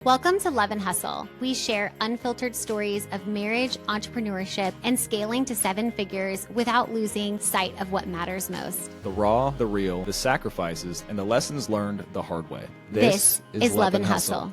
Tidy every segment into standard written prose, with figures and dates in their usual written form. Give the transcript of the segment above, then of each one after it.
Welcome to Love and Hustle. We share unfiltered stories of marriage, entrepreneurship, and scaling to seven figures without losing sight of what matters most. The raw, the real, the sacrifices, and the lessons learned the hard way. This is Love and Hustle.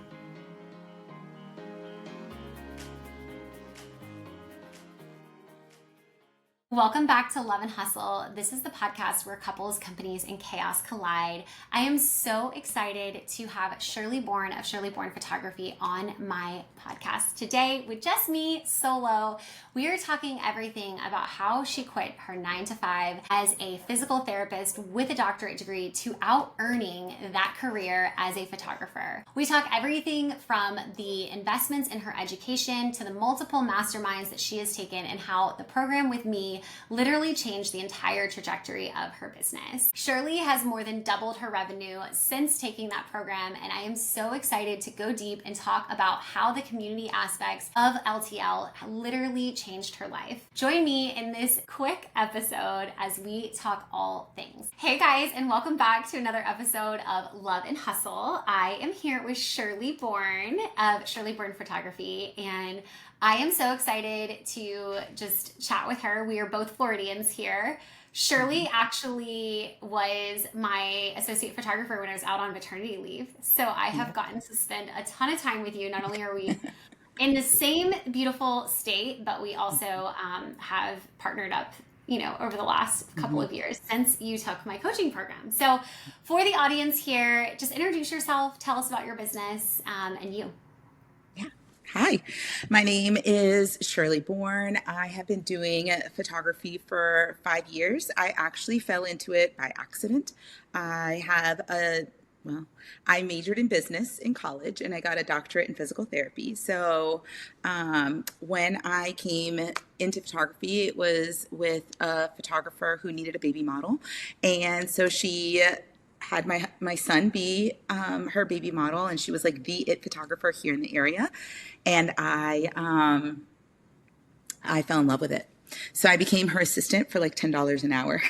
Welcome back to Love and Hustle. This is the podcast where couples, companies, and chaos collide. I am so excited to have Shirley Borne of Shirley Borne Photography on my podcast today with just me solo. We are talking everything about how she quit her 9-to-5 as a physical therapist with a doctorate degree to out earning that career as a photographer. We talk everything from the investments in her education to the multiple masterminds that she has taken and how the program with me literally changed the entire trajectory of her business. Shirley has more than doubled her revenue since taking that program, and I am so excited to go deep and talk about how the community aspects of LTL literally changed her life. Join me in this quick episode as we talk all things. Hey guys, and welcome back to another episode of Love and Hustle. I am here with Shirley Borne of Shirley Borne Photography, and I am so excited to just chat with her. We are both Floridians here. Shirley actually was my associate photographer when I was out on maternity leave. So I have gotten to spend a ton of time with you. Not only are we in the same beautiful state, but we also have partnered up, over the last couple of years since you took my coaching program. So for the audience here, just introduce yourself, tell us about your business and you. Hi, my name is Shirley Borne. I have been doing photography for 5 years. I actually fell into it by accident. I majored in business in college and I got a doctorate in physical therapy. So when I came into photography, it was with a photographer who needed a baby model. And so she had my son be her baby model, and she was like the it photographer here in the area, and I fell in love with it. So I became her assistant for like $10 an hour,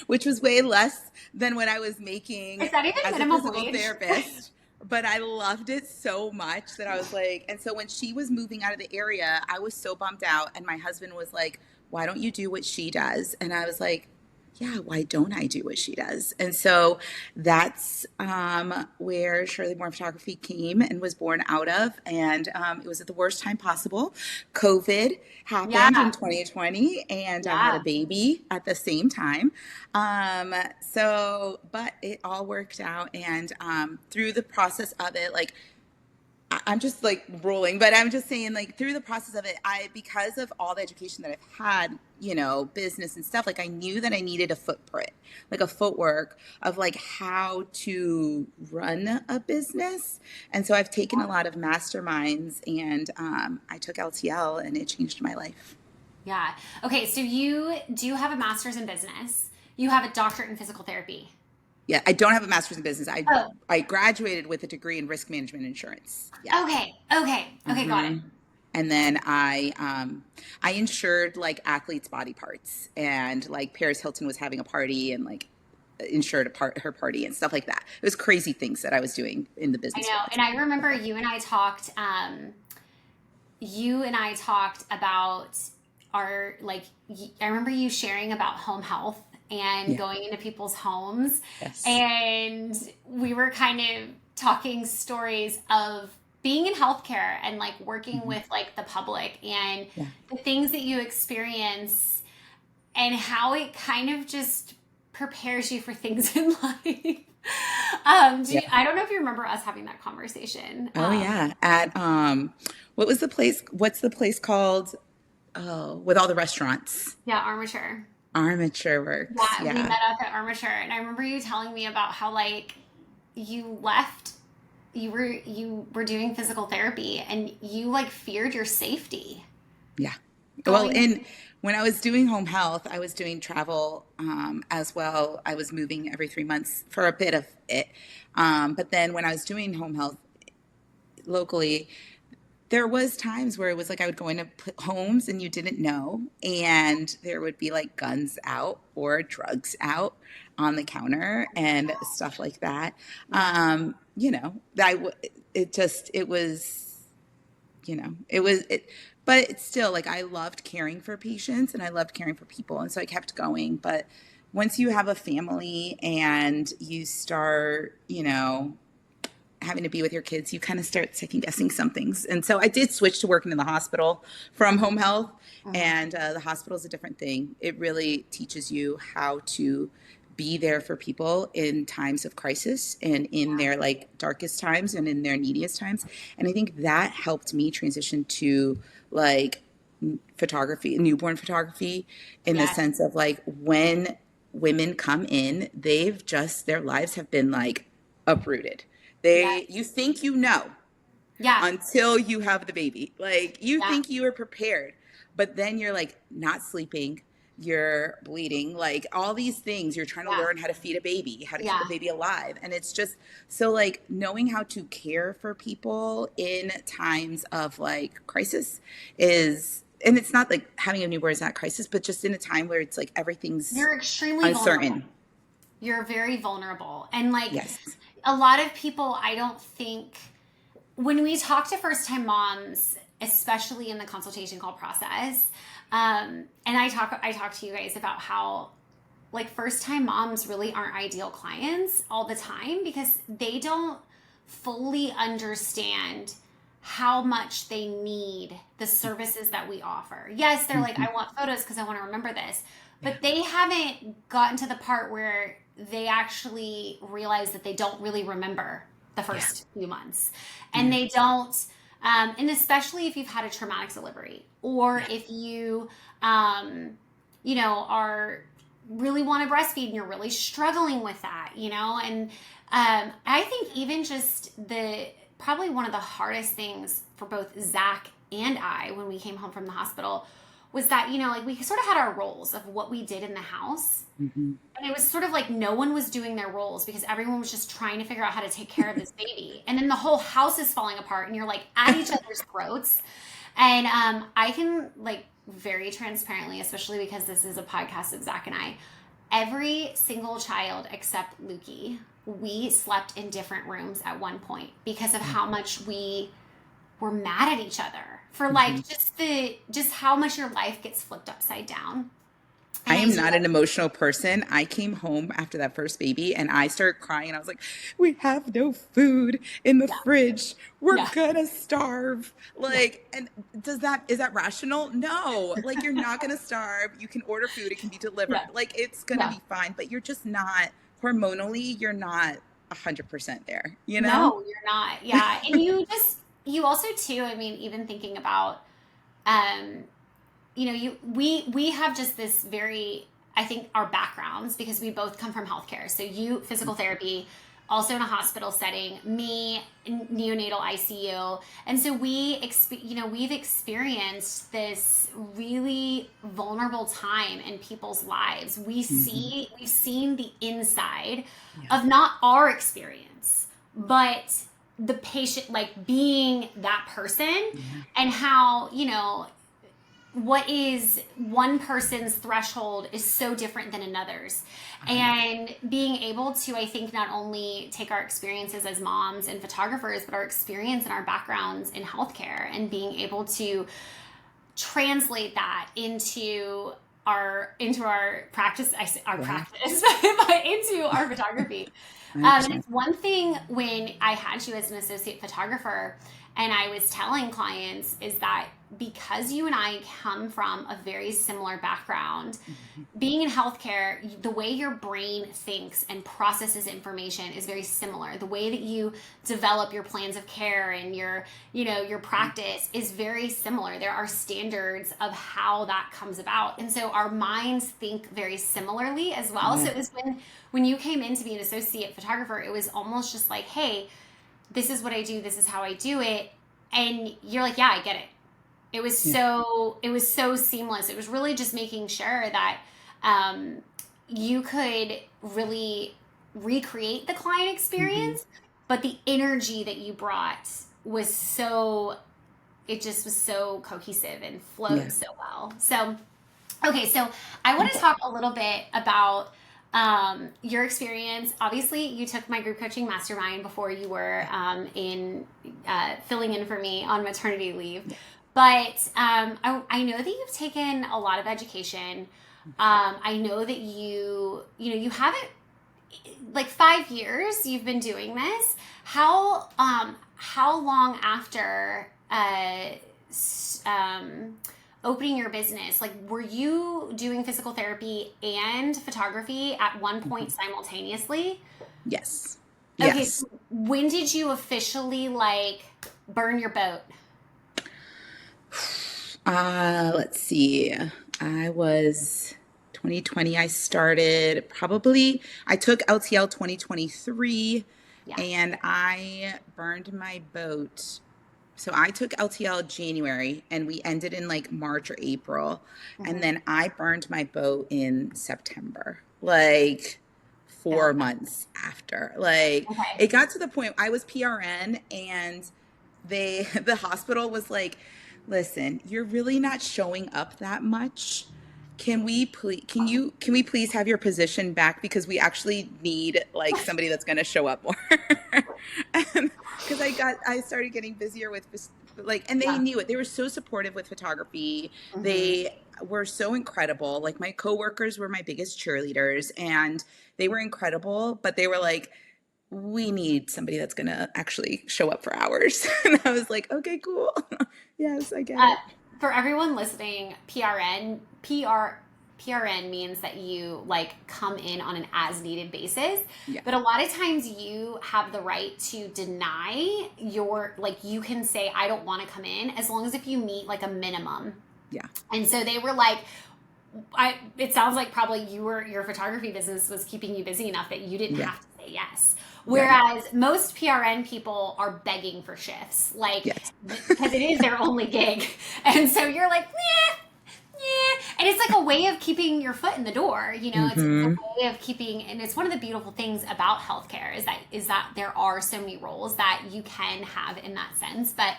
which was way less than what I was making as a physical therapist. But I loved it so much that I was like, and so when she was moving out of the area, I was so bummed out, and my husband was like, "Why don't you do what she does?" And I was like, yeah, why don't I do what she does? And so that's where Shirley Borne Photography came and was born out of. And it was at the worst time possible. COVID happened in 2020, and I had a baby at the same time. But it all worked out. And through the process of it, I'm just like rolling, but I'm just saying, like, through the process of it, because of all the education that I've had, business and stuff, like, I knew that I needed a footprint, like a footwork of like how to run a business. And so I've taken a lot of masterminds, and I took LTL, and it changed my life. Yeah. Okay. So you do have a master's in business. You have a doctorate in physical therapy. Yeah, I don't have a master's in business. I graduated with a degree in risk management insurance. Yeah. Okay, got it. And then I insured like athletes' body parts, and like Paris Hilton was having a party, and like insured her party and stuff like that. It was crazy things that I was doing in the business. I know, and I remember you and I talked. About our I remember you sharing about home health and going into people's homes. Yes. And we were kind of talking stories of being in healthcare and like working with like the public and the things that you experience and how it kind of just prepares you for things in life. I don't know if you remember us having that conversation. At what's the place called? Oh, with all the restaurants. Yeah, Armature Works. We met up at Armature, and I remember you telling me about how like you left, you were doing physical therapy, and you like feared your safety. Yeah. And when I was doing home health, I was doing travel as well. I was moving every 3 months for a bit of it. But then when I was doing home health locally, there was times where it was like I would go into homes and you didn't know, and there would be like guns out or drugs out on the counter and stuff like that. it was, it was, but it's still like I loved caring for patients and I loved caring for people. And so I kept going. But once you have a family and you start, having to be with your kids, you kind of start second guessing some things. And so I did switch to working in the hospital from home health. And the hospital is a different thing. It really teaches you how to be there for people in times of crisis and in their like darkest times and in their neediest times. And I think that helped me transition to like photography, newborn photography, in the sense of like when women come in, their lives have been like uprooted. You think until you have the baby. Like you think you are prepared, but then you're like not sleeping, you're bleeding, like all these things. You're trying to learn how to feed a baby, how to keep a baby alive. And it's just so like knowing how to care for people in times of like crisis and it's not like having a newborn is not crisis, but just in a time where it's like you're extremely uncertain. Vulnerable. You're very vulnerable. And like a lot of people, I don't think, when we talk to first-time moms, especially in the consultation call process, and I talk to you guys about how like first-time moms really aren't ideal clients all the time because they don't fully understand how much they need the services that we offer. Yes, they're like, I want photos because I want to remember this, but they haven't gotten to the part where they actually realize that they don't really remember the first few months. And they don't, and especially if you've had a traumatic delivery or if you, are really want to breastfeed and you're really struggling with that, and I think even just probably one of the hardest things for both Zach and I when we came home from the hospital was that, like we sort of had our roles of what we did in the house. And it was sort of like no one was doing their roles because everyone was just trying to figure out how to take care of this baby. And then the whole house is falling apart and you're like at each other's throats. And I can like very transparently, especially because this is a podcast of Zach and I, every single child except Lukey, we slept in different rooms at one point because of how much we were mad at each other for like just how much your life gets flipped upside down. I am not an emotional person. I came home after that first baby and I started crying and I was like, we have no food in the fridge. We're gonna starve. Like, and is that rational? No, like you're not gonna starve. You can order food. It can be delivered. Like it's gonna be fine, but you're just not hormonally, you're not 100% there, No, you're not. Yeah. And you also too, I mean, even thinking about, we have just this very, I think our backgrounds, because we both come from healthcare. So you, physical therapy, also in a hospital setting, me, neonatal ICU. And so we've experienced this really vulnerable time in people's lives. We've seen the inside of not our experience, but the patient, like being that person and how, what is one person's threshold is so different than another's. And being able to, I think, not only take our experiences as moms and photographers, but our experience and our backgrounds in healthcare and being able to translate that into our practice, practice, but into our photography. And it's one thing when I had you as an associate photographer and I was telling clients is that because you and I come from a very similar background, being in healthcare, the way your brain thinks and processes information is very similar. The way that you develop your plans of care and your practice is very similar. There are standards of how that comes about. And so our minds think very similarly as well. So it was when you came in to be an associate photographer, it was almost just like, hey, this is what I do. This is how I do it. And you're like, yeah, I get it. It was so seamless. It was really just making sure that you could really recreate the client experience, but the energy that you brought was so cohesive and flowed so well. So, okay, so I want to talk a little bit about your experience. Obviously, you took my group coaching mastermind before you were in filling in for me on maternity leave. But I know that you've taken a lot of education. I know that you haven't like 5 years you've been doing this. How long after opening your business, like were you doing physical therapy and photography at one point simultaneously? Yes. Okay, Yes. so when did you officially like burn your boat? Let's see. I was 2020. I took LTL 2023 Yeah. and I burned my boat. So I took LTL January and we ended in like March or April. And Hmm. then I burned my boat in September, like Yeah. 4 months after. Like Okay. it got to the point I was PRN and the hospital was like, listen, you're really not showing up that much. Can we please have your position back because we actually need like somebody that's going to show up more. Because I started getting busier with like, and they Yeah. knew it. They were so supportive with photography. Hmm. They were so incredible. Like my coworkers were my biggest cheerleaders and they were incredible, but they were like, we need somebody that's going to actually show up for hours. And I was like, okay, cool. Yes, I get Uh, it. for everyone listening, PRN means that you like come in on an as needed basis. Yeah. But a lot of times you have the right to deny like you can say, I don't want to come in as long as if you meet like a minimum. Yeah. And so they were like, it sounds like probably your photography business was keeping you busy enough that you didn't Yeah. have to say yes. Right. Whereas most PRN people are begging for shifts, like Yes. because it is their only gig, and so you're like, yeah, and it's like a way of keeping your foot in the door. It's a Mm-hmm. way of keeping, and it's one of the beautiful things about healthcare is that there are so many roles that you can have in that sense. But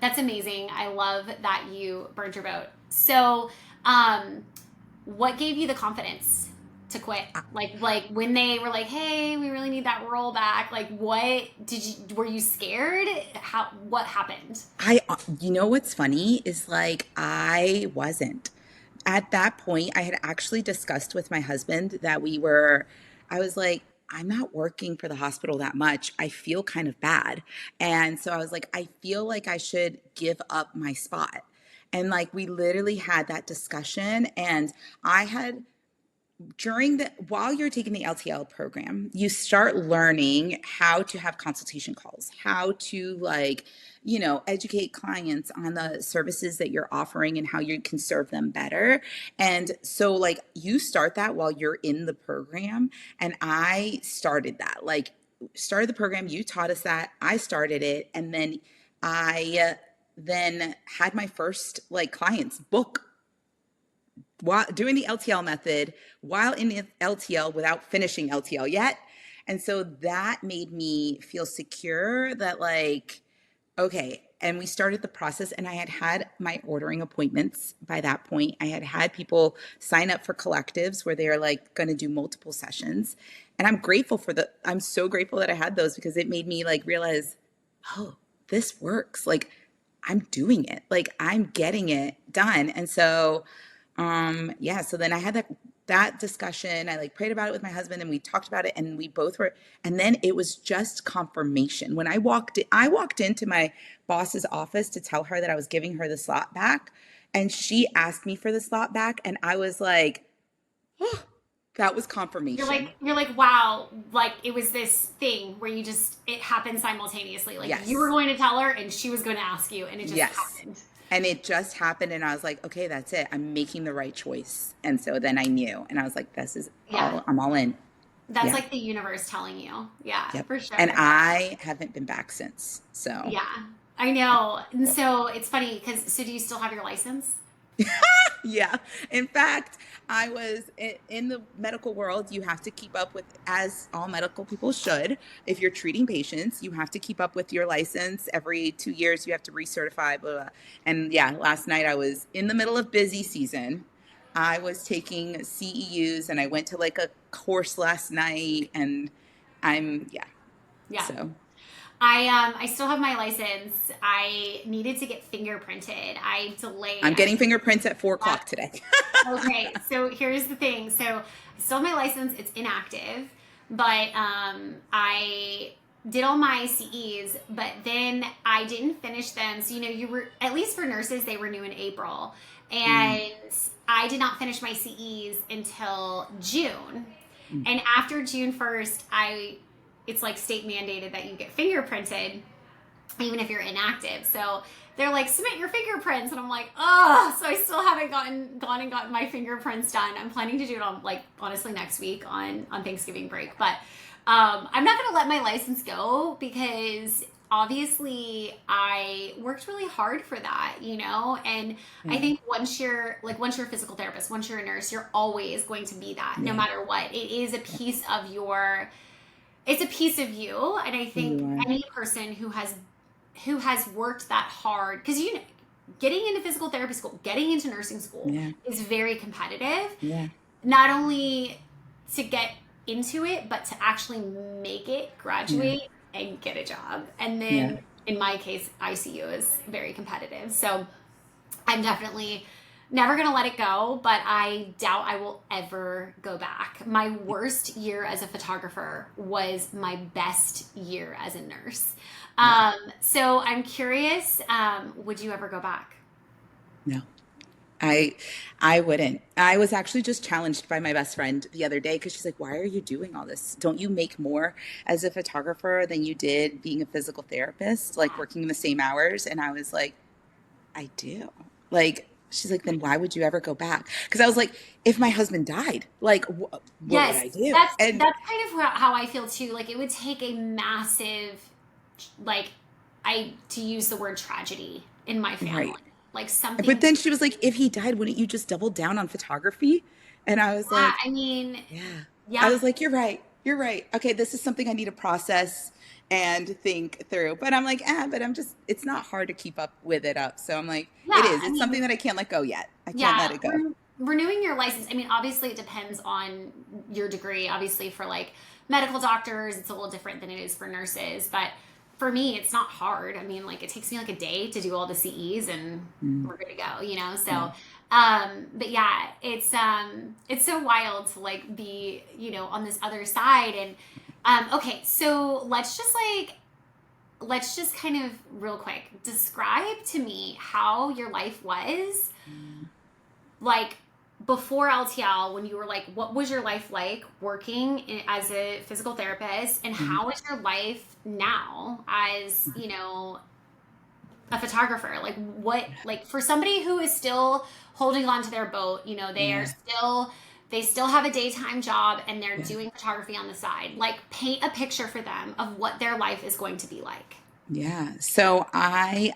that's amazing. I love that you burned your boat. So, what gave you the confidence to quit? Like when they were like, "Hey, we really need that role back." Like, were you scared? What happened? You know what's funny is like, I wasn't. At that point, I had actually discussed with my husband that I was like, I'm not working for the hospital that much. I feel kind of bad. And so I was like, I feel like I should give up my spot. And like, we literally had that discussion. And I had while you're taking the LTL program, you start learning how to have consultation calls, how to like, educate clients on the services that you're offering and how you can serve them better. And so like you start that while you're in the program. And I started that, like started the program. You taught us that. I started it. And then I had my first like clients book while doing the LTL method while in the LTL without finishing LTL yet. And so that made me feel secure that like, okay. And we started the process and I had my ordering appointments by that point. I had people sign up for collectives where they are like going to do multiple sessions. And I'm so grateful that I had those because it made me like realize, oh, this works. Like I'm doing it. Like I'm getting it done. And so yeah, so then I had that discussion. I like prayed about it with my husband and we talked about it and we both were, and then it was just confirmation. When I walked into my boss's office to tell her that I was giving her the slot back and she asked me for the slot back and I was like, oh, that was You're confirmation. like you're like wow, like it was this thing where it happened simultaneously. Like you were Yes. going to tell her and she was going to ask you and it just Yes. happened. And it just happened and I was like, okay, that's it. I'm making the right choice. And so then I knew and I was like, Yeah. I'm all in. That's Yeah. like the universe telling you. Yeah, Yep. for And sure. I haven't been back since. So Yeah. I know. And so it's funny so do you still have your license? yeah. In fact, I was in the medical world. You have to keep up with, as all medical people should. If you're treating patients, you have to keep up with your license. Every 2 years, you have to recertify. Blah, blah. And yeah, last night I was in the middle of busy season. I was taking CEUs and I went to like a course last night and yeah. Yeah. So I still have my license. I needed to get fingerprinted. I delayed. I'm getting fingerprints at 4 o'clock today. Okay, so here's the thing. So I still have my license. It's inactive, but I did all my CEs, but then I didn't finish them. So you were, at least for nurses, they renew in April, Mm, and I did not finish my CEs until June. mm. And after June 1st, it's like state mandated that you get fingerprinted even if you're inactive. So they're like, submit your fingerprints. And I'm like, oh, so I still haven't gone and gotten my fingerprints done. I'm planning to do it on, like, honestly, next week on Thanksgiving break. But I'm not going to let my license go because obviously I worked really hard for that, and I Yeah. think once you're a physical therapist, once you're a nurse, you're always going to be that no Yeah. matter what. It is a piece of it's a piece of you. And I think You are. any person who has worked that hard, because getting into physical therapy school, getting into nursing school Yeah. is very competitive, Yeah. not only to get into it, but to actually make it, Yeah. graduate, and get a job. And Yeah. then in my case, ICU is very competitive. So I'm definitely never going to let it go, but I doubt I will ever go back. My worst year as a photographer was my best year as a nurse. Yeah. So I'm curious, would you ever go back? No. I wouldn't. I was actually just challenged by my best friend the other day because she's like, "Why are you doing all this? Don't you make more as a photographer than you did being a physical therapist, like working the same hours?" And I was like, "I do." Like, she's like, "Then why would you ever go back?" Because I was like, "If my husband died, like, what would Yes, I do?" that's And kind of how I feel too. Like it would take a massive, like, to use the word tragedy in my family, right. like But something. then she was like, "If he died, wouldn't you just double down on photography?" And I was Yeah, like, I mean, yeah. I yeah, was like, you're right. You're right. Okay, this is something I need to process and think through. But I'm like, but it's not hard to keep up with it up. So I'm like, it yeah. is. I It's something mean, that I can't let go yet. I can't yeah, let it go. renewing your license. I mean, obviously, it depends on your degree. Obviously, for like medical doctors, it's a little different than it is for nurses. But for me, it's not hard. I mean, like it takes me like a day to do all the CEs, and Mm, we're good to go. yeah. So, but yeah, it's so wild to like be on this other side. And okay, so let's just kind of real quick describe to me how your life was Mm, like before LTL, when you were like, what was your life like working as a physical therapist, and mm, how is your life now as a photographer? Like like for somebody who is still holding on to their boat, yeah. they still have a daytime job and they're Yeah. doing photography on the side. Like paint a picture for them of what their life is going to be like. Yeah. So I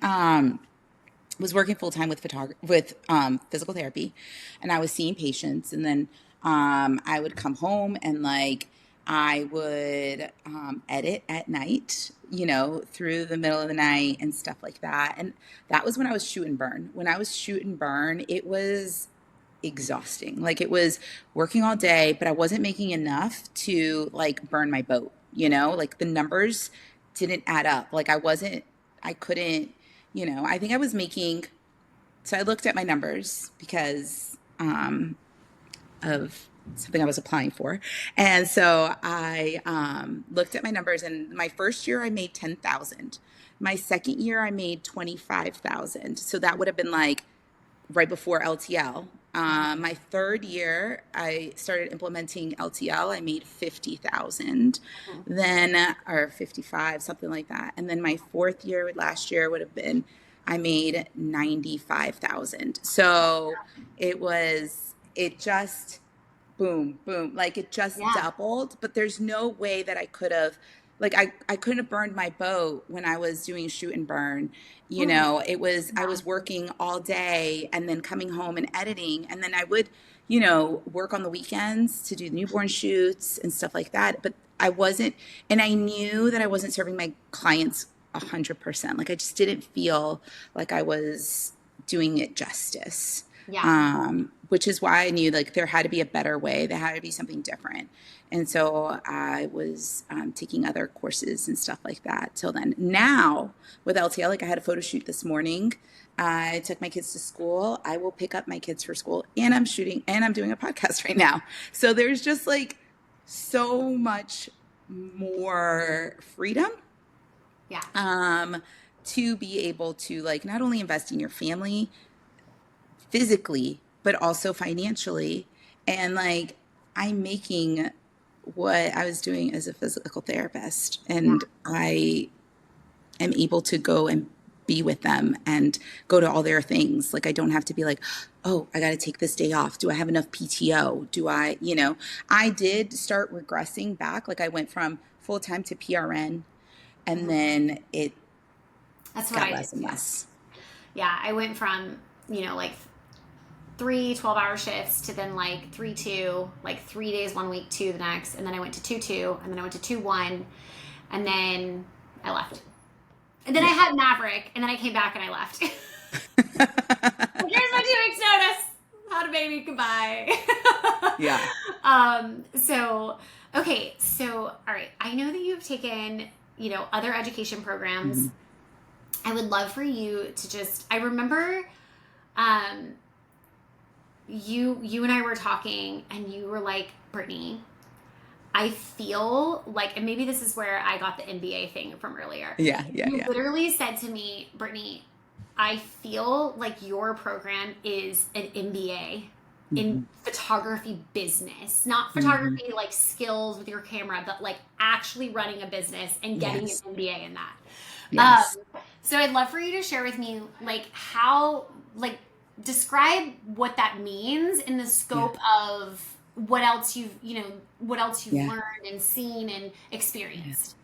was working full time with physical therapy, and I was seeing patients, and then I would come home and like I would edit at night, through the middle of the night and stuff like that. And that was when I was shoot and burn. When I was shoot and burn, it was exhausting. Like it was working all day, but I wasn't making enough to like burn my boat, like the numbers didn't add up. Like I couldn't, I think I was making, so I looked at my numbers because of something I was applying for. And so I looked at my numbers, and my first year I made 10,000. My second year I made 25,000. So that would have been like right before LTL. My third year, I started implementing LTL. I made 50,000, Mhm. then or 55, something like that. And then my fourth year, last year, would have been I made 95,000. So it just boom, boom, like it just Yeah. doubled. But there's no way that I could have, like, I couldn't have burned my boat when I was doing shoot and burn. Mhm. I Yeah. was working all day and then coming home and editing. And then I would, work on the weekends to do newborn shoots and stuff like that. But I wasn't, and I knew that I wasn't serving my clients 100%. Like I just didn't feel like I was doing it justice. Yeah. Which is why I knew like there had to be a better way. There had to be something different. And so I was taking other courses and stuff like that till then. Now with LTL, like I had a photo shoot this morning. I took my kids to school. I will pick up my kids for school, and I'm shooting and I'm doing a podcast right now. So there's just like so much more freedom Yeah. to be able to like not only invest in your family physically, but also financially. And like I'm making what I was doing as a physical therapist, Yeah. and I am able to go and be with them and go to all their things. Like I don't have to be like, oh, I got to take this day off. Do I have enough PTO? Do I, I did start regressing back. Like I went from full time to PRN, and then it That's what got I less did and too. less. Yeah. I went from, like 3 12-hour shifts to then like 3-2, like 3 days one week, 2 the next. And then I went to 2-2, and then I went to 2-1, and then I left. And then I had Maverick, and then I came back and I left. Here's my 2 weeks notice. Had a baby. Goodbye. Yeah. Okay. So, all right. I know that you've taken, other education programs. Mm-hmm. I would love for you to just, I remember, you and I were talking, and you were like, Brittany, I feel like, and maybe this is where I got the MBA thing from earlier. Yeah. You literally said to me, Brittany, I feel like your program is an MBA in photography business, not photography like skills with your camera, but like actually running a business and getting an MBA in that. Yes. So I'd love for you to share with me like how, like, describe what that means in the scope of what else you've learned and seen and experienced.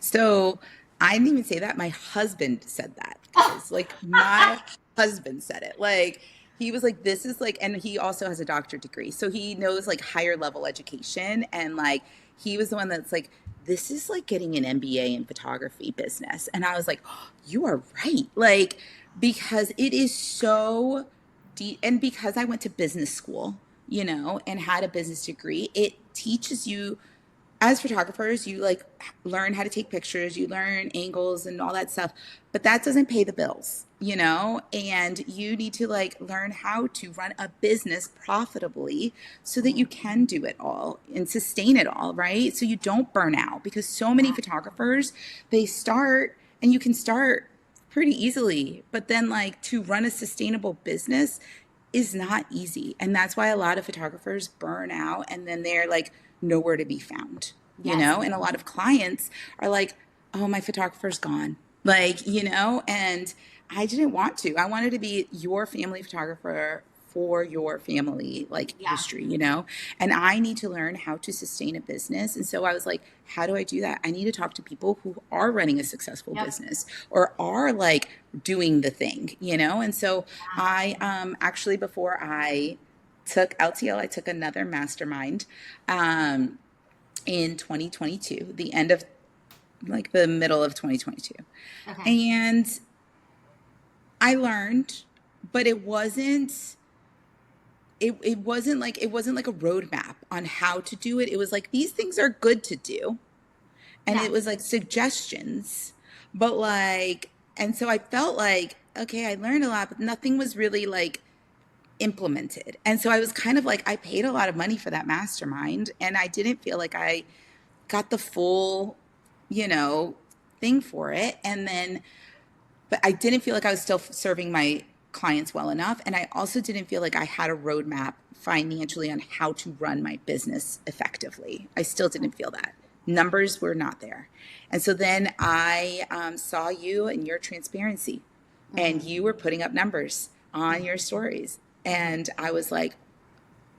So I didn't even say that. My husband said that. Guys. Like my husband said it. Like he was like, this is like, and he also has a doctorate degree. So he knows like higher level education. And like, he was the one that's like, this is like getting an MBA in photography business. And I was like, oh, you are right. Like, because it is so deep. And because I went to business school, and had a business degree, it teaches you as photographers, you like learn how to take pictures, you learn angles and all that stuff, but that doesn't pay the bills, and you need to like learn how to run a business profitably so that you can do it all and sustain it all, right? So you don't burn out, because so many photographers, they start, and you can start pretty easily, but then like to run a sustainable business is not easy. And that's why a lot of photographers burn out, and then they're like nowhere to be found, and a lot of clients are like, oh, my photographer's gone. Like, and I didn't want to. I wanted to be your family photographer for your family, like history, and I need to learn how to sustain a business. And so I was like, how do I do that? I need to talk to people who are running a successful business or are like doing the thing, and so I actually, before I took LTL, I took another mastermind in 2022, the end of like the middle of 2022. Okay. And I learned, but it wasn't like a roadmap on how to do it. It was like, these things are good to do. And it was like suggestions, but like, and so I felt like, okay, I learned a lot, but nothing was really like implemented. And so I was kind of like, I paid a lot of money for that mastermind, and I didn't feel like I got the full, thing for it. And then, but I didn't feel like I was still serving my clients well enough. And I also didn't feel like I had a roadmap financially on how to run my business effectively. I still didn't feel that. Numbers were not there. And so then I saw you and your transparency, and you were putting up numbers on your stories. And I was like,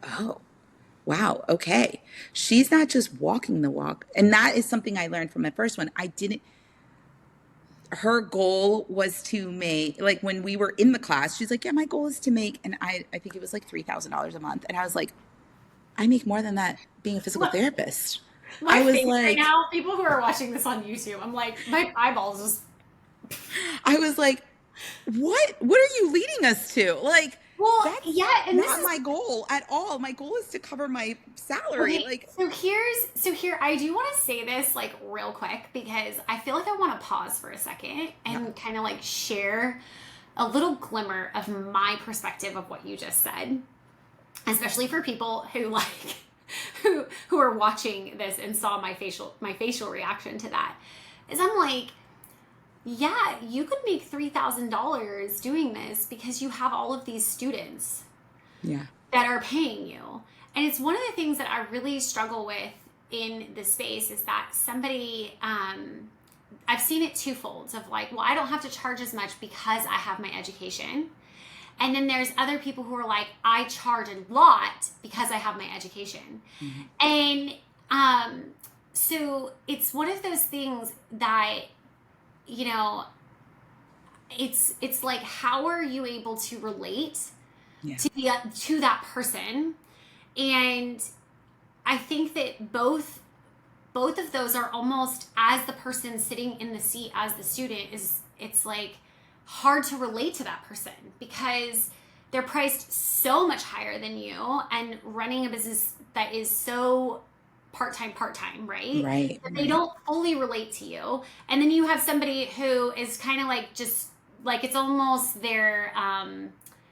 oh, wow, okay. She's not just walking the walk. And that is something I learned from my first one. Her goal was to make, like when we were in the class, she's like, yeah, my goal is to make, and I think it was like $3,000 a month. And I was like, I make more than that being a physical therapist. I was like, right now, people who are watching this on YouTube, I'm like, my eyeballs just. I was like, what are you leading us to? Like, Well, That's yeah, and this not is my goal at all. My goal is to cover my salary. okay. Like, So here, I do want to say this like real quick because I feel like I want to pause for a second yeah, and kind of like share a little glimmer of my perspective of what you just said, especially for people who like who are watching this and saw my facial reaction to that. Is I'm like, yeah, you could make $3,000 doing this because you have all of these students yeah, that are paying you. And it's one of the things that I really struggle with in this space is that somebody, I've seen it twofold of like, well, I don't have to charge as much because I have my education. And then there's other people who are like, I charge a lot because I have my education. And so it's one of those things that, you know, it's like, how are you able to relate yeah, to that person? And I think that both of those are almost, as the person sitting in the seat as the student, is it's like hard to relate to that person because they're priced so much higher than you and running a business that is so part-time, right? right, That they right. don't fully relate to you. And then you have somebody who is kind of like, just like, it's almost their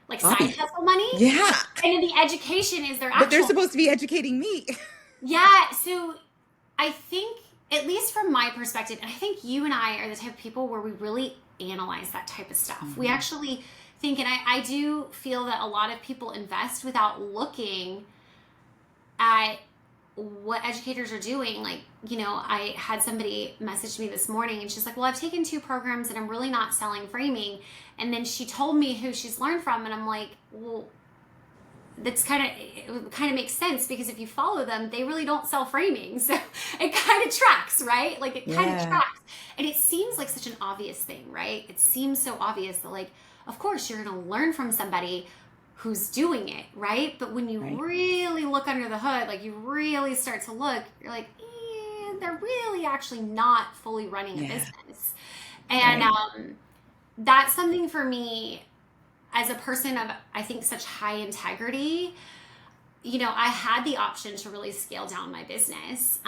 like side Hobby. hustle money. Yeah. And then the education is their But they're actual. supposed to be educating me. Yeah, so I think, at least from my perspective, and I think you and I are the type of people where we really analyze that type of stuff. We actually think, and I do feel that a lot of people invest without looking at what educators are doing. Like, you know, I had somebody message me this morning and she's like, well, I've taken 2 programs and I'm really not selling framing. And then she told me who she's learned from, and I'm like, well, it kind of makes sense because if you follow them, they really don't sell framing. So it kind of tracks, right? Like, it kind of Yeah, tracks. And it seems like such an obvious thing, right? It seems so obvious that, like, of course you're going to learn from somebody who's doing it, right? But when you right, really look under the hood, like, you really start to look, you're like, they're really actually not fully running a yeah, business. And right, that's something for me, as a person of, I think, such high integrity. You know, I had the option to really scale down my business,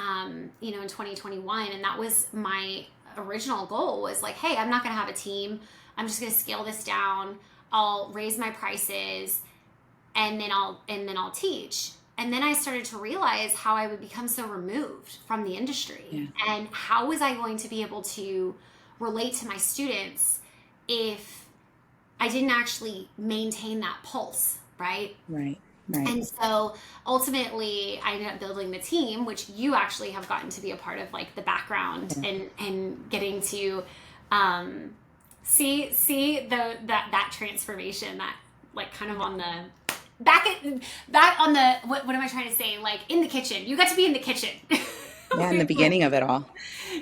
you know, in 2021. And that was my original goal, was like, hey, I'm not going to have a team. I'm just going to scale this down. I'll raise my prices and then I'll teach. And then I started to realize how I would become so removed from the industry. yeah, And how was I going to be able to relate to my students if I didn't actually maintain that pulse, right? right, right. And so ultimately I ended up building the team, which you actually have gotten to be a part of, like, the background Yeah. and getting to see that transformation, that, like, kind of on the back on the, what am I trying to say? Like, in the kitchen. You got to be in the kitchen. Yeah, in the beginning of it all.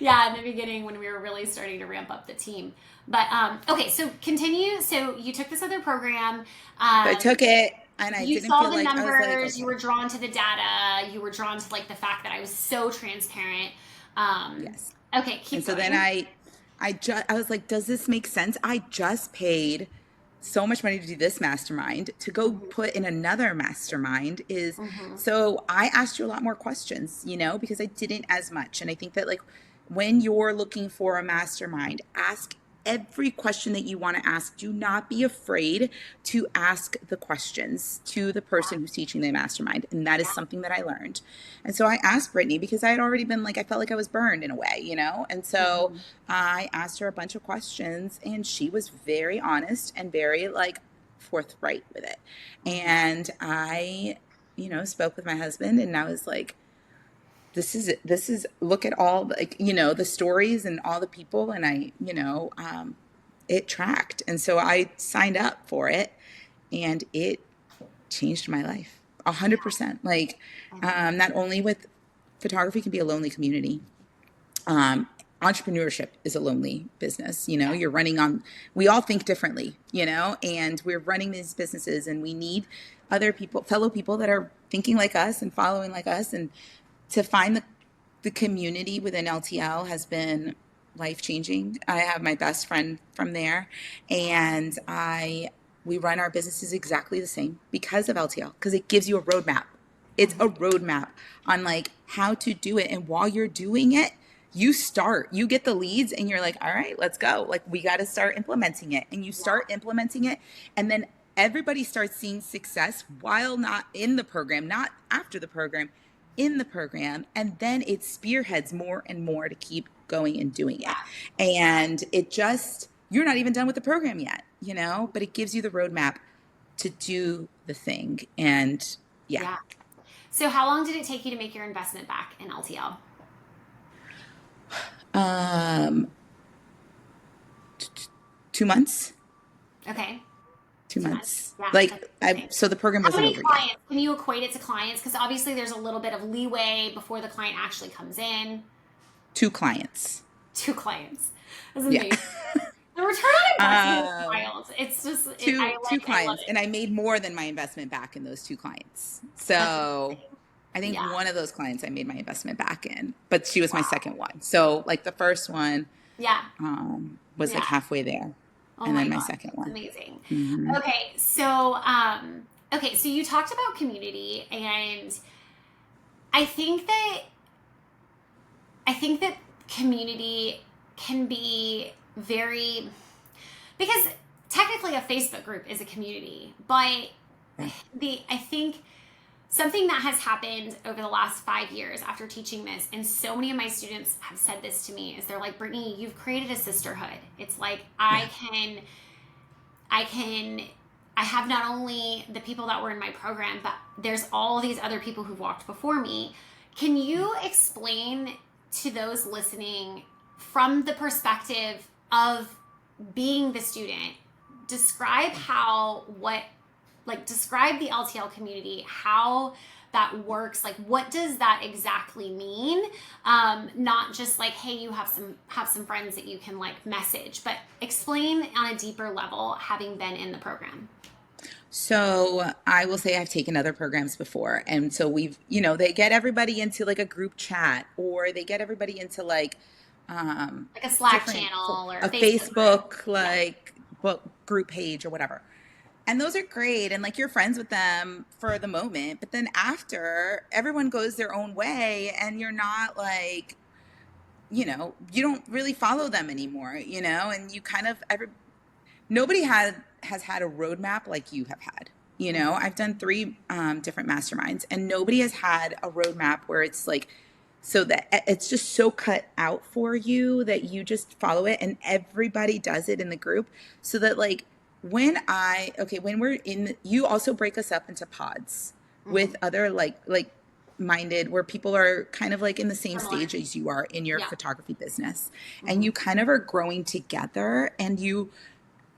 Yeah, in the beginning when we were really starting to ramp up the team. But okay, so continue. So you took this other program. So I took it and I You didn't saw feel the like, I was like, numbers. You okay, were drawn to the data. You were drawn to, like, the fact that I was so transparent. yes. Okay, keep And so going. then I was like, does this make sense? I just paid so much money to do this mastermind. To go Mhm, put in another mastermind is, mhm, so I asked you a lot more questions, because I didn't as much. And I think that, like, when you're looking for a mastermind, ask every question that you want to ask. Do not be afraid to ask the questions to the person who's teaching the mastermind. And that is something that I learned. And so I asked Brittany because I had already been, like, I felt like I was burned in a way. And so mhm. I asked her a bunch of questions and she was very honest and very, like, forthright with it. And I, spoke with my husband and I was like, this is look at all, like, the stories and all the people, and it tracked. And so I signed up for it and it changed my life 100%. Like, I love it. not only with photography can be a lonely community. Um, Entrepreneurship is a lonely business. Yeah. You're running on, we all think differently, and we're running these businesses and we need other people, fellow people that are thinking like us and following like us. And to find the community within LTL has been life changing. I have my best friend from there, and I we run our businesses exactly the same because of LTL, because it gives you a roadmap. It's a roadmap on like how to do it. And while you're doing it, you get the leads and you're like, all right, let's go. Like we got to start implementing it, and you start implementing it. And then everybody starts seeing success while not in the program, not after the program, in the program. And then it spearheads more and more to keep going and doing it. And it just, you're not even done with the program yet, but it gives you the roadmap to do the thing. And yeah. So how long did it take you to make your investment back in LTL? 2 months. Okay. 2 months. Yeah, so the program how wasn't many over clients? yet. Can you equate it to clients? Because obviously there's a little bit of leeway before the client actually comes in. 2 clients. 2 clients. That's amazing. Yeah. The return on investment is wild. It's just two clients, and I made more than my investment back in those 2 clients. So I think one of those clients I made my investment back in, but she was my second one. So like the first one, was like halfway there, and then my second one. Amazing. Mm-hmm. Okay, so you talked about community, and I think that community can be because technically a Facebook group is a community, but I think something that has happened over the last 5 years after teaching this, and so many of my students have said this to me, is they're like, Brittany, you've created a sisterhood. It's like I have not only the people that were in my program, but there's all these other people who've walked before me. Can you explain to those listening from the perspective of being the student, describe describe the LTL community, how that works, like what does that exactly mean? Not just like, hey, you have some friends that you can like message, but explain on a deeper level, having been in the program. So I will say I've taken other programs before. And so they get everybody into like a group chat, or they get everybody into like a Slack channel or a Facebook book group page or whatever. And those are great. And like you're friends with them for the moment, but then after, everyone goes their own way, and you're not like, you don't really follow them anymore, and you kind of, nobody has had a roadmap like you have had. I've done 3 different masterminds, and nobody has had a roadmap where it's like, so that it's just so cut out for you that you just follow it, and everybody does it in the group, so that like when we're you also break us up into pods with other like minded, where people are kind of like in the same stage as you are in your photography business, and you kind of are growing together, and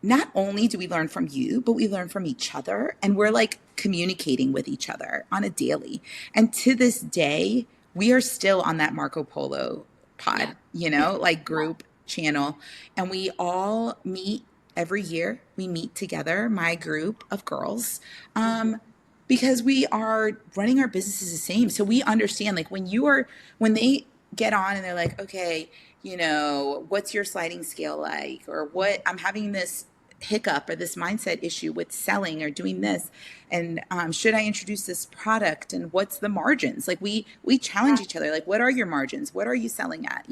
not only do we learn from you, but we learn from each other, and we're like communicating with each other on a daily. And to this day, we are still on that Marco Polo pod, like group channel. And we all meet every year. We meet together, my group of girls, because we are running our businesses the same. So we understand, like when they get on and they're like, okay, what's your sliding scale like? Or what, I'm having this hiccup or this mindset issue with selling or doing this, and should I introduce this product, and what's the margins? Like we challenge each other, like what are your margins, what are you selling at,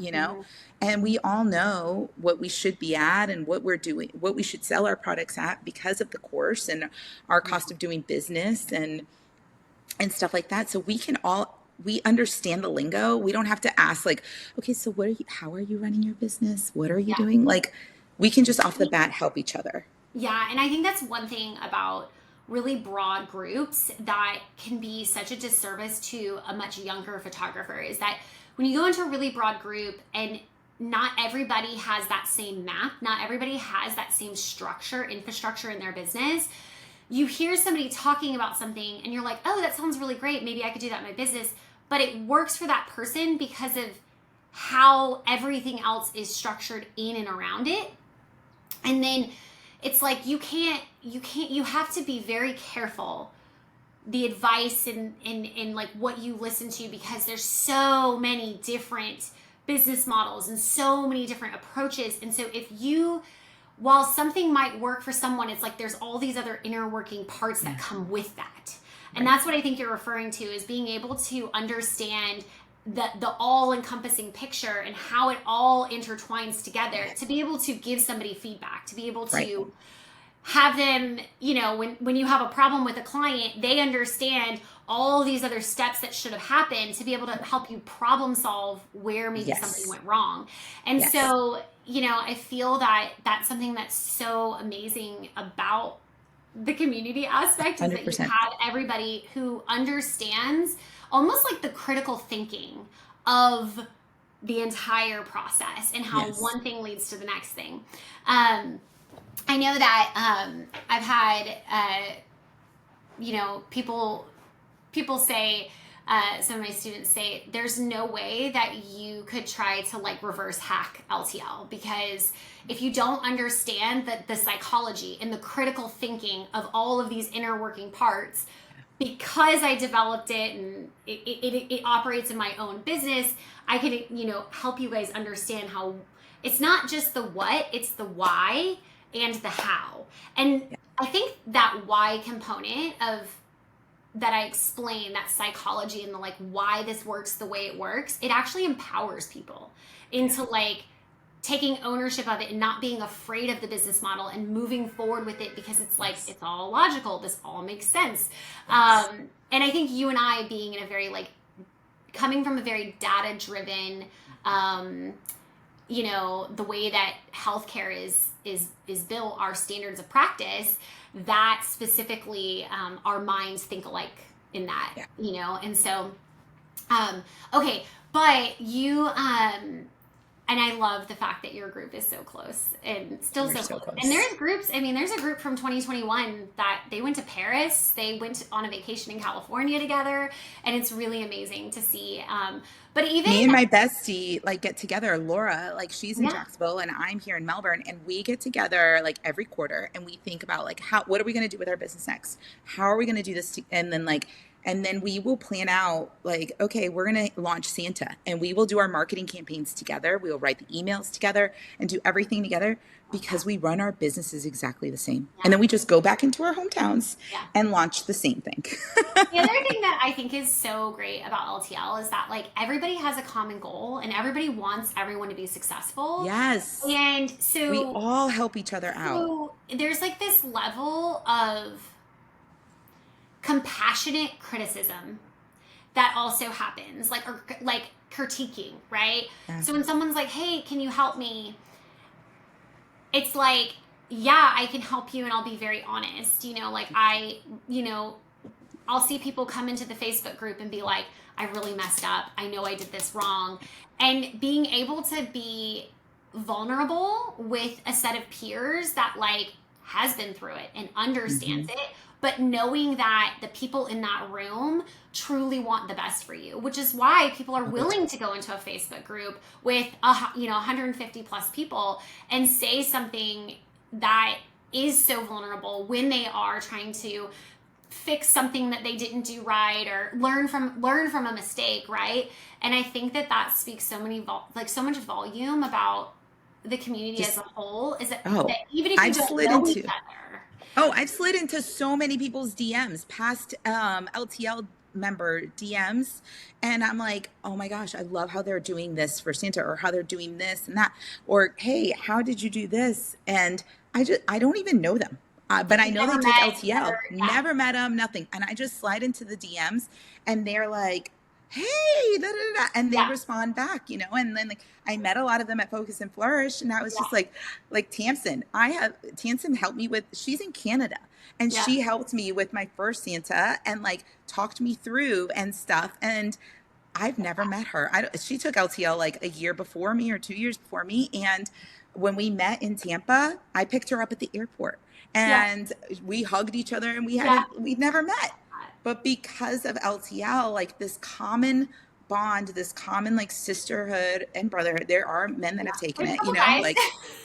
and we all know what we should be at and what we're doing, what we should sell our products at because of the course and our cost of doing business and stuff like that. So we understand the lingo. We don't have to ask like, okay, so how are you running your business? What are you doing? Like we can just off the bat help each other. Yeah. And I think that's one thing about really broad groups that can be such a disservice to a much younger photographer, is that when you go into a really broad group and not everybody has that same map, not everybody has that same infrastructure in their business, you hear somebody talking about something and you're like, oh, that sounds really great. Maybe I could do that in my business. But it works for that person because of how everything else is structured in and around it. And then it's like you have to be very careful the advice and like what you listen to, because there's so many different business models and so many different approaches. And so if you while something might work for someone, it's like there's all these other inner working parts that come with that. And that's what I think you're referring to, is being able to understand the all-encompassing picture and how it all intertwines together, to be able to give somebody feedback, to be able to have them, you know, when you have a problem with a client, they understand all these other steps that should have happened to be able to help you problem solve where maybe something went wrong. And so, you know, I feel that that's something that's so amazing about the community aspect, is 100%. That you have everybody who understands almost like the critical thinking of the entire process and how one thing leads to the next thing. I know that I've had, you know, people say, some of my students say, there's no way that you could try to like reverse hack LTL, because if you don't understand the psychology and the critical thinking of all of these inner working parts, because I developed it and it operates in my own business, I can, you know, help you guys understand how it's not just the what, it's the why and the how. And I think that why component of that I explain, that psychology and the like why this works the way it works, it actually empowers people into like taking ownership of it and not being afraid of the business model and moving forward with it, because it's like, it's all logical. This all makes sense. And I think you and I being in a very like, coming from a very data driven, you know, the way that healthcare is built, our standards of practice, that specifically, our minds think alike in that, you know? And so, okay, but you, and I love the fact that your group is so close and still so close. And there's groups, I mean, there's a group from 2021 that they went to Paris, they went on a vacation in California together, and it's really amazing to see. But even me and my bestie like get together, Laura, like she's in Jacksonville and I'm here in Melbourne, and we get together like every quarter and we think about like what are we going to do with our business next? How are we going to do this? And then we will plan out like, okay, we're going to launch Santa, and we will do our marketing campaigns together. We will write the emails together and do everything together, because we run our businesses exactly the same. And then we just go back into our hometowns and launch the same thing. The other thing that I think is so great about LTL is that like everybody has a common goal and everybody wants everyone to be successful. Yes. And so we all help each other out. So there's like this level of compassionate criticism that also happens, like, or like critiquing, right? So when someone's like, hey, can you help me? It's like, yeah, I can help you, and I'll be very honest, you know, like I'll see people come into the Facebook group and be like, I really messed up, I know I did this wrong. And being able to be vulnerable with a set of peers that like has been through it and understands it, but knowing that the people in that room truly want the best for you, which is why people are willing to go into a Facebook group with 150 plus people and say something that is so vulnerable when they are trying to fix something that they didn't do right, or learn from a mistake, right? And I think that speaks so much volume about the community as a whole, is that even if you don't know each other. I've slid into so many people's DMs, past LTL member DMs, and I'm like, oh my gosh, I love how they're doing this for Santa, or how they're doing this and that, or hey, how did you do this? And I don't even know them, but I know they take LTL. Never met them, nothing. And I just slide into the DMs, and they're like, hey, da, da, da, and they respond back, you know. And then like I met a lot of them at Focus and Flourish, and I was just like Tamsin. Tamsin helped me with, she's in Canada, and she helped me with my first Santa and like talked me through and stuff. And I've never met her. She took LTL like a year before me or 2 years before me, and when we met in Tampa, I picked her up at the airport, and we hugged each other, and we'd never met. But because of LTL, like this common bond, this common like sisterhood and brotherhood, there are men that have taken it, you know, like,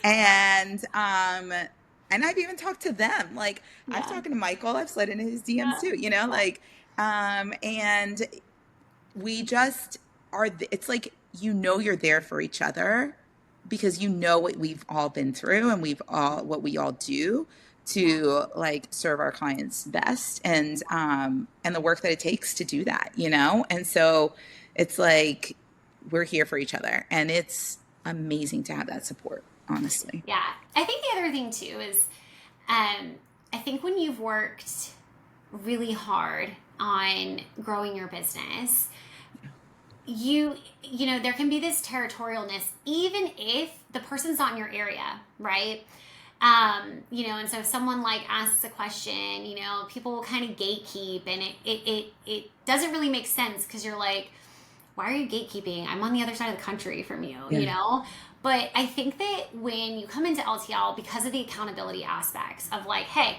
and I've even talked to them. Like I've talked to Michael, I've slid into his DMs too, you know, like, and we just are, it's like, you know, you're there for each other because you know what we've all been through and what we all do to like serve our clients best, and the work that it takes to do that, you know? And so it's like we're here for each other, and it's amazing to have that support, honestly. Yeah. I think the other thing too is, I think when you've worked really hard on growing your business, you know, there can be this territorialness, even if the person's not in your area, right? You know, and so if someone like asks a question, you know, people will kind of gatekeep, and it doesn't really make sense, because you're like, why are you gatekeeping? I'm on the other side of the country from you, you know? But I think that when you come into LTL, because of the accountability aspects of like, hey,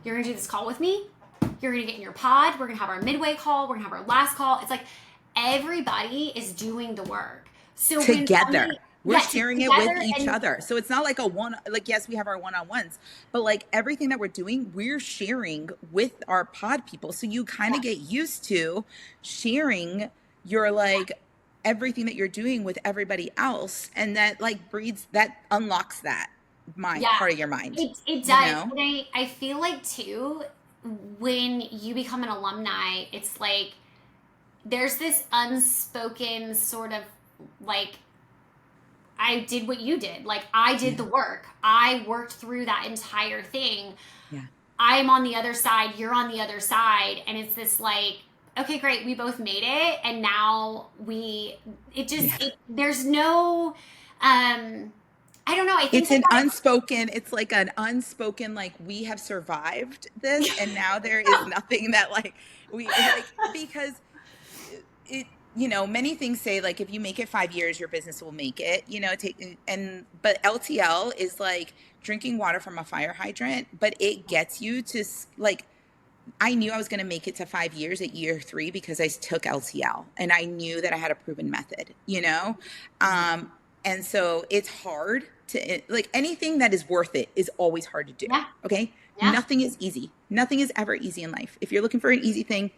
you're going to do this call with me. You're going to get in your pod. We're going to have our midway call. We're going to have our last call. It's like everybody is doing the work. So Together. We're yes, sharing it with each other. So it's not like like, yes, we have our one-on-ones, but like everything that we're doing, we're sharing with our pod people. So you kind of get used to sharing your like everything that you're doing with everybody else. And that like unlocks that part of your mind. It does. You know? And I feel like too, when you become an alumni, it's like there's this unspoken sort of like, I did what you did. Like I did the work. I worked through that entire thing. Yeah. I'm on the other side. You're on the other side. And it's this like, okay, great. We both made it. And now there's no, I don't know. I think it's like an unspoken, like we have survived this, and now there is nothing that like we like, because it, you know, many things say like if you make it 5 years, your business will make it, you know, but LTL is like drinking water from a fire hydrant, but it gets you to like, I knew I was going to make it to 5 years at year 3 because I took LTL, and I knew that I had a proven method, you know? And so it's hard to like, anything that is worth it is always hard to do. Yeah. Okay. Yeah. Nothing is easy. Nothing is ever easy in life. If you're looking for an easy thing,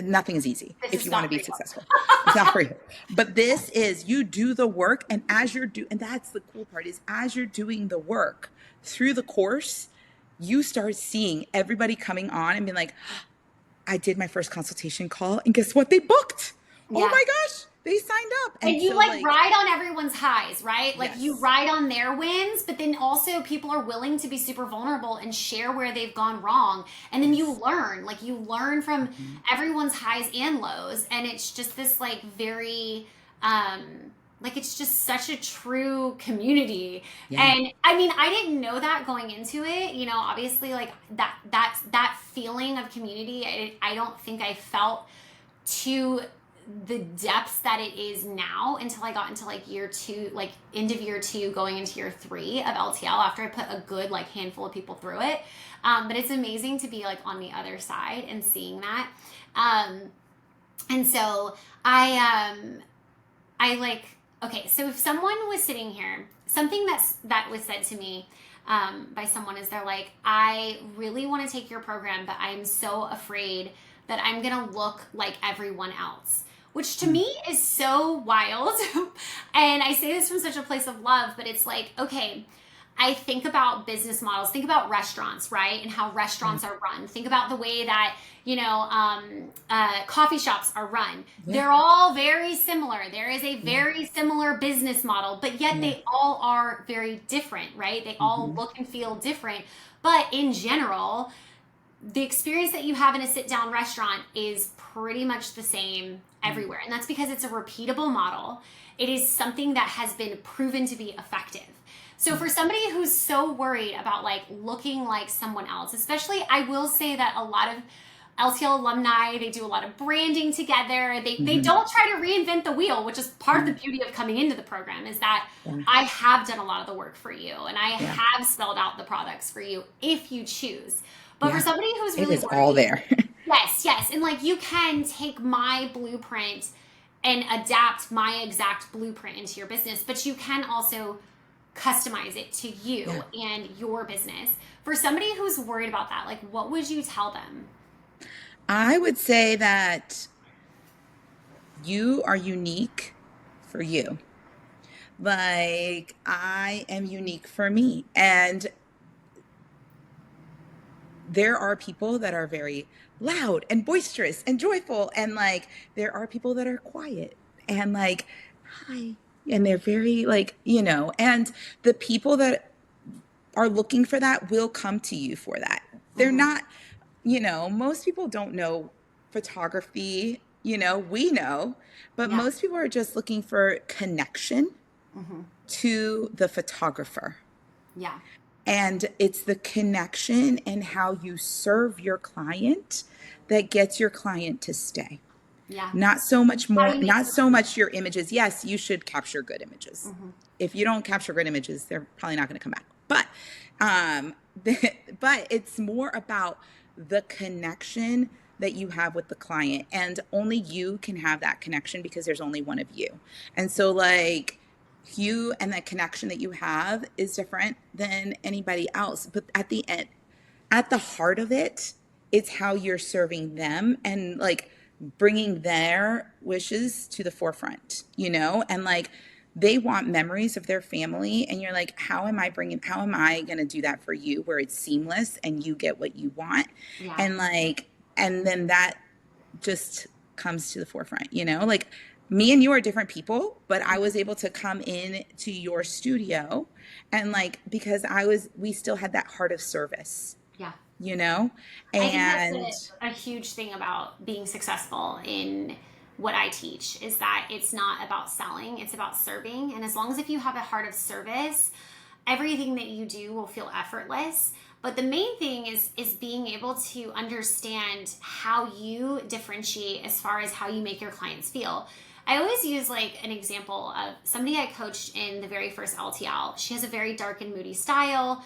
nothing is easy if you want to be successful. It's not for you. But this is, you do the work, and and that's the cool part, is as you're doing the work through the course, you start seeing everybody coming on and being like, I did my first consultation call, and guess what? They booked. Yeah. Oh my gosh, they signed up. And you so like ride on everyone's highs, right? Like you ride on their wins, but then also people are willing to be super vulnerable and share where they've gone wrong. And then you learn from everyone's highs and lows. And it's just this like very, like it's just such a true community. Yeah. And I mean, I didn't know that going into it, you know, obviously like that feeling of community, I don't think I felt to the depths that it is now until I got into like year 2, like end of year 2 going into year 3 of LTL, after I put a good like handful of people through it. But it's amazing to be like on the other side and seeing that. And so I like, okay, so if someone was sitting here, something that was said to me by someone is, they're like, I really want to take your program, but I'm so afraid that I'm going to look like everyone else, which to me is so wild. And I say this from such a place of love, but it's like, okay, I think about business models, think about restaurants, right? And how restaurants are run. Think about the way that, you know, coffee shops are run. Yeah. They're all very similar. There is a very similar business model, but yet they all are very different, right? They all look and feel different. But in general, the experience that you have in a sit-down restaurant is pretty much the same everywhere. And that's because it's a repeatable model. It is something that has been proven to be effective. So for somebody who's so worried about like looking like someone else, especially, I will say that a lot of LTL alumni, they do a lot of branding together. They don't try to reinvent the wheel, which is part of the beauty of coming into the program, is that I have done a lot of the work for you, and I have spelled out the products for you if you choose. But for somebody who's really it is worried, all there. yes. And like, you can take my blueprint and adapt my exact blueprint into your business, but you can also customize it to you and your business. For somebody who's worried about that, like, what would you tell them? I would say that you are unique for you. Like, I am unique for me. And there are people that are very loud and boisterous and joyful. And like, there are people that are quiet and like, hi. And they're very like, and the people that are looking for that will come to you for that. They're Mm-hmm. not, most people don't know photography, we know, but Yeah. most people are just looking for connection Mm-hmm. to the photographer. Yeah. And it's the connection and how you serve your client that gets your client to stay. Yeah. Not so much How do more, you make not them so feel? much your images. Yes, you should capture good images. Mm-hmm. If you don't capture good images, they're probably not going to come back. Um, but it's more about the connection that you have with the client, and only you can have that connection because there's only one of you. And so, like, you and that connection that you have is different than anybody else. But at the end, at the heart of it, it's how you're serving them and like bringing their wishes to the forefront, and like they want memories of their family. And you're like, how am I going to do that for you where it's seamless and you get what you want? Yeah. And like, and then that just comes to the forefront, like me and you are different people, but I was able to come in to your studio and like, because we still had that heart of service, Yeah. you know? I think that's And a huge thing about being successful in what I teach is that it's not about selling, it's about serving. And as long as if you have a heart of service, everything that you do will feel effortless. But the main thing is being able to understand how you differentiate as far as how you make your clients feel. I always use like an example of somebody I coached in the very first LTL. She has a very dark and moody style.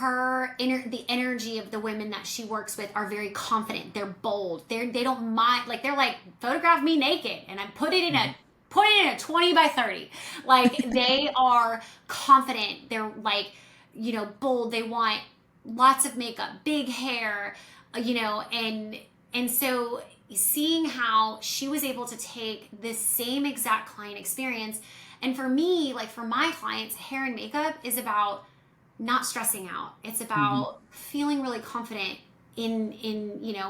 The energy of the women that she works with are very confident. They're bold. They don't mind, like they're like, photograph me naked and I put it in a 20 by 30. Like they are confident. They're like, bold. They want lots of makeup, big hair, and so seeing how she was able to take this same exact client experience. And for me, like for my clients, hair and makeup is about not stressing out. It's mhm, about feeling really confident in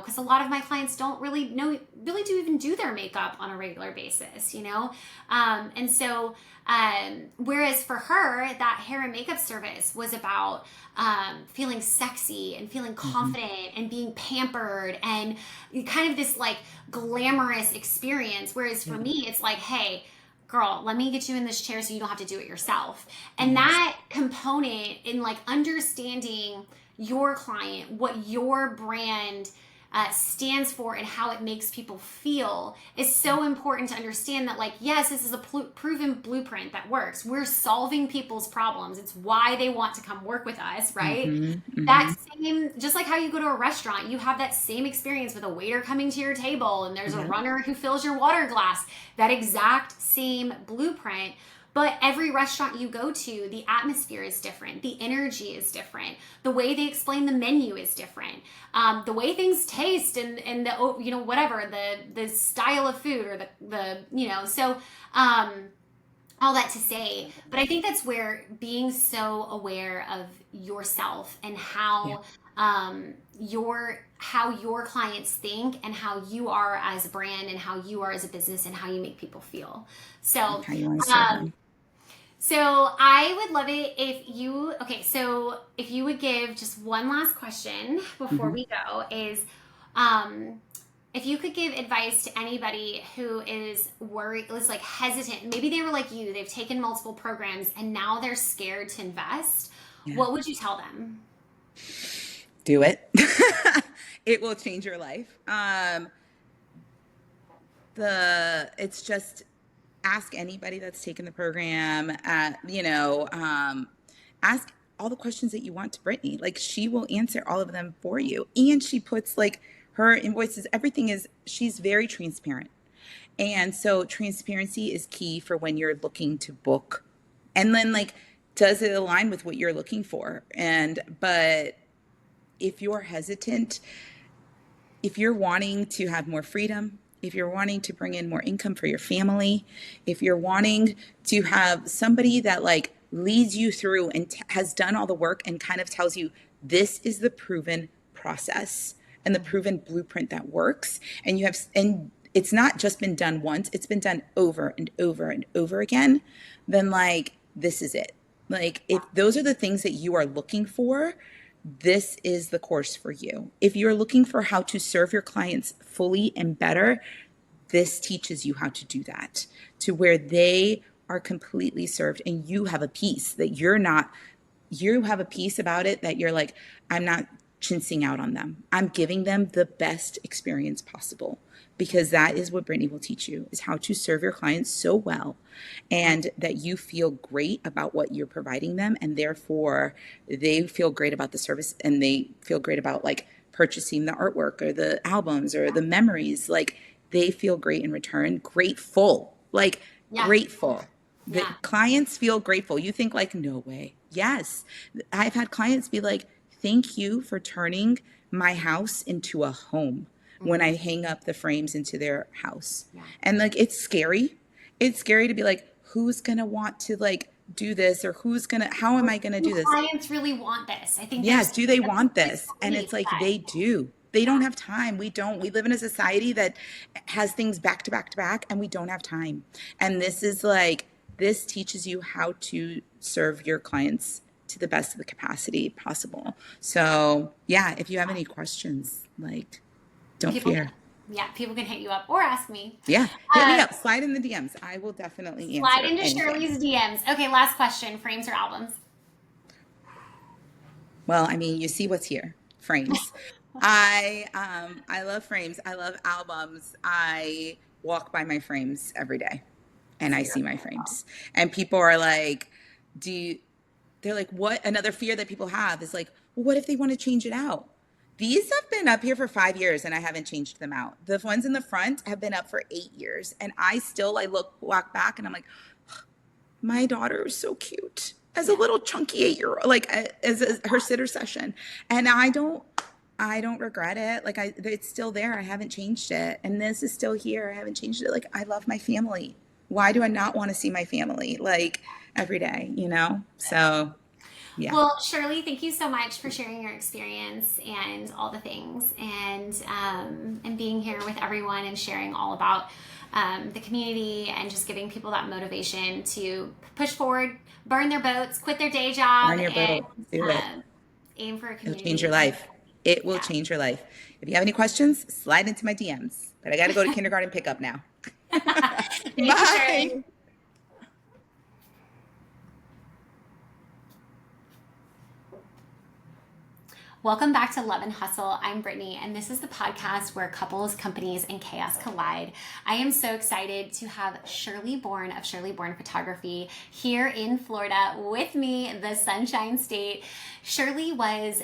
because a lot of my clients don't really do even do their makeup on a regular basis, and so whereas for her that hair and makeup service was about feeling sexy and feeling mhm, confident and being pampered and kind of this like glamorous experience, whereas for yeah, me it's like, hey girl, let me get you in this chair so you don't have to do it yourself. And yes, that component in like understanding your client, what your brand stands for, and how it makes people feel is so important to understand that, like, yes, this is a proven blueprint that works. We're solving people's problems. It's why they want to come work with us, right? mhm, That mhm, same, just like how you go to a restaurant, you have that same experience with a waiter coming to your table and there's a yeah, runner who fills your water glass, that exact same blueprint. But every restaurant you go to, the atmosphere is different. The energy is different. The way they explain the menu is different. The way things taste and the, whatever, the style of food or so all that to say, but I think that's where being so aware of yourself and yeah, how your clients think and how you are as a brand and how you are as a business and how you make people feel. So, how you want to serve um, them. so I would love it if you would give just one last question before Mhm. we go is, um, if you could give advice to anybody who is worried, is like hesitant, maybe they were like you, they've taken multiple programs and now they're scared to invest, Yeah, what would you tell them? do it. It will change your life. It's just ask anybody that's taken the program, ask all the questions that you want to Brittany. Like she will answer all of them for you. And she puts like her invoices, she's very transparent. And so transparency is key for when you're looking to book. And then like, does it align with what you're looking for? But if you're hesitant, if you're wanting to have more freedom, if you're wanting to bring in more income for your family, if you're wanting to have somebody that like leads you through and has done all the work and kind of tells you this is the proven process and the proven blueprint that works, and it's not just been done once, it's been done over and over and over again, then like this is it. Like if those are the things that you are looking for, this is the course for you. If you're looking for how to serve your clients fully and better, this teaches you how to do that to where they are completely served and you have a piece that you have a piece about it that you're like, I'm not chinsing out on them. I'm giving them the best experience possible, because that is what Brittany will teach you, is how to serve your clients so well and that you feel great about what you're providing them, and therefore they feel great about the service and they feel great about like purchasing the artwork or the albums or the memories. Like they feel great in return, grateful, like grateful. The clients feel grateful. You think like, no way. Yes. I've had clients be like, thank you for turning my house into a home when I hang up the frames into their house. Yeah. And like, it's scary. It's scary to be like, who's going to want to like do this, or how am I going to do this? Clients really want this. I think. Yes. Do they want this? And it's like, they do. They don't have time. We live in a society that has things back to back to back, and we don't have time. And this teaches you how to serve your clients to the best of the capacity possible. So yeah, if you have any questions, like, don't fear. People can hit you up or ask me. Yeah, hit me up. Slide in the DMs. I will definitely answer. Slide into anything. Shirley's DMs. Okay, last question. Frames or albums? Well, I mean, you see what's here. Frames. I love frames. I love albums. I walk by my frames every day and I see my frames. And people are like, they're like, what? Another fear that people have is like, well, what if they want to change it out? These have been up here for 5 years and I haven't changed them out. The ones in the front have been up for 8 years. And I walk back and I'm like, my daughter is so cute as a little chunky 8-year-old, like as her sitter session. And I don't regret it. Like it's still there. I haven't changed it. And this is still here. I haven't changed it. Like I love my family. Why do I not want to see my family like every day, So yeah. Well, Shirley, thank you so much for sharing your experience and all the things, and being here with everyone and sharing all about the community and just giving people that motivation to push forward, burn their boats, quit their day job, burn your boat, do it. Aim for a community. It'll change your life. It will change your life. If you have any questions, slide into my DMs. But I got to go to kindergarten pickup now. Bye. Welcome back to Love and Hustle. I'm Brittany, and this is the podcast where couples, companies, and chaos collide. I am so excited to have Shirley Borne of Shirley Borne Photography here in Florida with me, the Sunshine State. Shirley was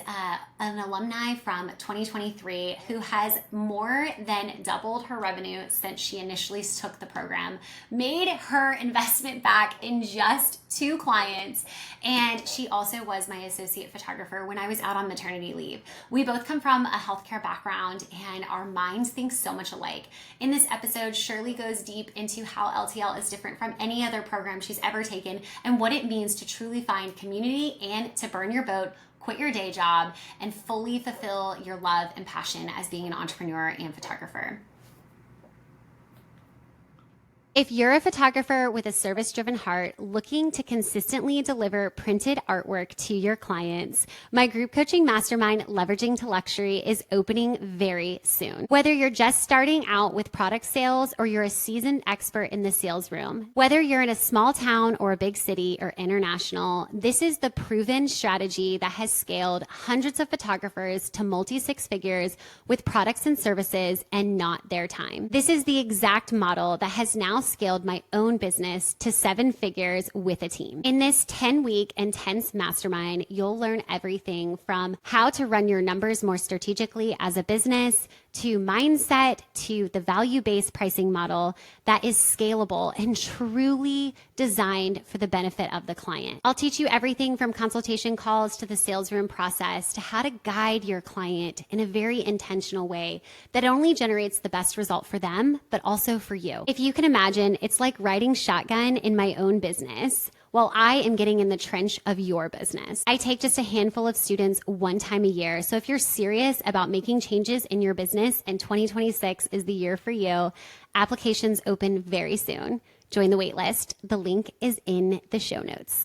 an alumni from 2023 who has more than doubled her revenue since she initially took the program, made her investment back in just 2 clients, and she also was my associate photographer when I was out on maternity leave. We both come from a healthcare background and our minds think so much alike. In this episode, Shirley goes deep into how LTL is different from any other program she's ever taken and what it means to truly find community and to burn your boat, quit your day job, and fully fulfill your love and passion as being an entrepreneur and photographer. If you're a photographer with a service-driven heart looking to consistently deliver printed artwork to your clients, my group coaching mastermind, Leveraging to Luxury, is opening very soon. Whether you're just starting out with product sales or you're a seasoned expert in the sales room, whether you're in a small town or a big city or international, this is the proven strategy that has scaled hundreds of photographers to multi-six figures with products and services and not their time. This is the exact model that has now scaled my own business to 7 figures with a team. In this 10-week intense mastermind, you'll learn everything from how to run your numbers more strategically as a business, to mindset, to the value-based pricing model that is scalable and truly designed for the benefit of the client. I'll teach you everything from consultation calls to the sales room process to how to guide your client in a very intentional way that only generates the best result for them, but also for you. If you can imagine, it's like riding shotgun in my own business while I am getting in the trench of your business. I take just a handful of students one time a year. So if you're serious about making changes in your business and 2026 is the year for you, applications open very soon. Join the waitlist. The link is in the show notes.